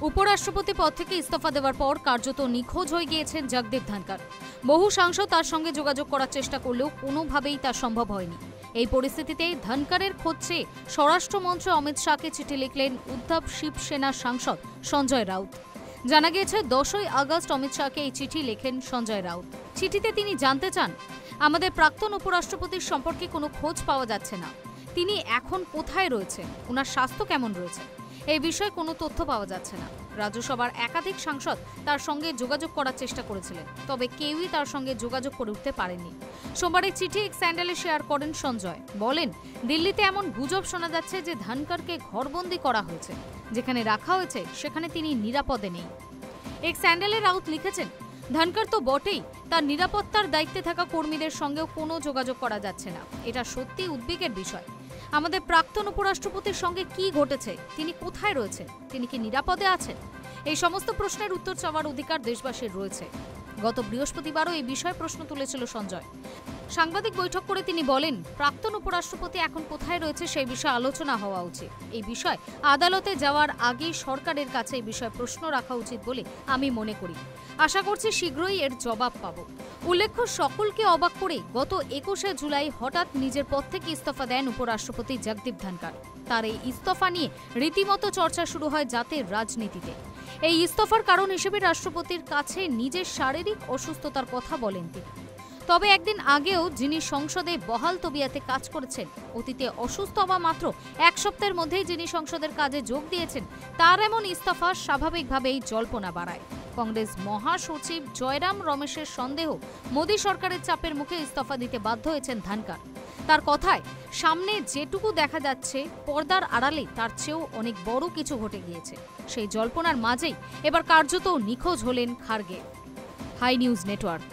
উপরাষ্ট্রপতি পদ থেকে ইস্তফা দেওয়ার পর কার্যত নিখোঁজ হয়ে গিয়েছেন জগদীপ ধনখড়। বহু সাংসদ তার সঙ্গে যোগাযোগ করার চেষ্টা করলেও কোনোভাবেই তা সম্ভব হয়নি। এই পরিস্থিতিতে ধনখড়ের খোঁজ চেয়ে স্বরাষ্ট্রমন্ত্রী অমিত শাহকে চিঠি লিখলেন উদ্ধব শিবসেনার সাংসদ সঞ্জয় রাউত। জানা গিয়েছে 10ই আগস্ট অমিত শাহকে এই চিঠি লেখেন সঞ্জয় রাউত। চিঠিতে তিনি জানতে চান, আমাদের প্রাক্তন উপরাষ্ট্রপতির সম্পর্কে কোনো খোঁজ পাওয়া যাচ্ছে না। তিনি এখন কোথায় রয়েছেন, ওনার স্বাস্থ্য কেমন রয়েছে, এই বিষয়ে কোনো তথ্য পাওয়া যাচ্ছে না। রাজ্যসভার একাধিক সাংসদ তার সঙ্গে যোগাযোগ করার চেষ্টা করেছিলেন, তবে কেউই তার সঙ্গে যোগাযোগ করে উঠতে পারেনি। সোমবার এই চিঠি এক্স হ্যান্ডেলে শেয়ার করেন সঞ্জয়। বলেন, দিল্লিতে এমন গুজব শোনা যাচ্ছে যে ধনখড়কে ঘরবন্দি করা হয়েছে, যেখানে রাখা হয়েছে সেখানে তিনি নিরাপদে নেই। এক্স হ্যান্ডেলে রাউত লিখেছেন, ধনখড় তো বটেই, তার নিরাপত্তার দায়িত্বে থাকা কর্মীদের সঙ্গেও কোনো যোগাযোগ করা যাচ্ছে না। এটা সত্যি উদ্বেগের বিষয়। আমাদের প্রাক্তন উপরাষ্ট্রপতির সঙ্গে কি ঘটেছে, তিনি কোথায় রয়েছেন, তিনি কি নিরাপদে আছেন, এই সমস্ত প্রশ্নের উত্তর চাওয়ার অধিকার দেশবাসীর রয়েছে। গত বৃহস্পতিবারও এই বিষয়ে প্রশ্ন তুলেছিল সঞ্জয়। সাংবাদিক বৈঠক করে তিনি বলেন, প্রাক্তন উপরাষ্ট্রপতি এখন কোথায় রয়েছে সেই বিষয়ে আলোচনা হওয়া উচিত। এই বিষয় আদালতে যাওয়ার আগেই সরকারের কাছে এই বিষয়ে প্রশ্ন রাখা উচিত বলে আমি মনে করি। আশা করছি শীঘ্রই এর জবাব পাব। উল্লেখ্য, সকলকে অবাক করে গত 21শে জুলাই হঠাৎ নিজের পদ থেকে ইস্তফা দেন উপরাষ্ট্রপতি জগদীপ ধনখড়। তার এই ইস্তফা নিয়ে রীতিমতো চর্চা শুরু হয় জাতীয় রাজনীতিতে। এই ইস্তফার কারণ হিসেবে রাষ্ট্রপতির কাছে নিজের শারীরিক অসুস্থতার কথা বলেন তিনি। তবে একদিন আগেও যিনি সংসদে বহাল তবিয়াতে কাজ করেছেন, অতীতে অসুস্থ হওয়া মাত্র 1 সপ্তাহের মধ্যেই যিনি সংসদের কাজে যোগ দিয়েছেন, তার এমন ইস্তফা স্বাভাবিকভাবেই জল্পনা বাড়ায়। কংগ্রেস মহাসচিব জয়রাম রমেশের সন্দেহ, মোদী সরকারের চাপের মুখে ইস্তফা দিতে বাধ্য হয়েছেন ধনখড়। তার কথায়, সামনে যেটুকু দেখা যাচ্ছে পর্দার আড়ালে তার চেয়েও অনেক বড় কিছু ঘটে গিয়েছে। সেই জল্পনার মাঝেই এবার কার্যত নিখোঁজ হলেন খার্গে। High news network.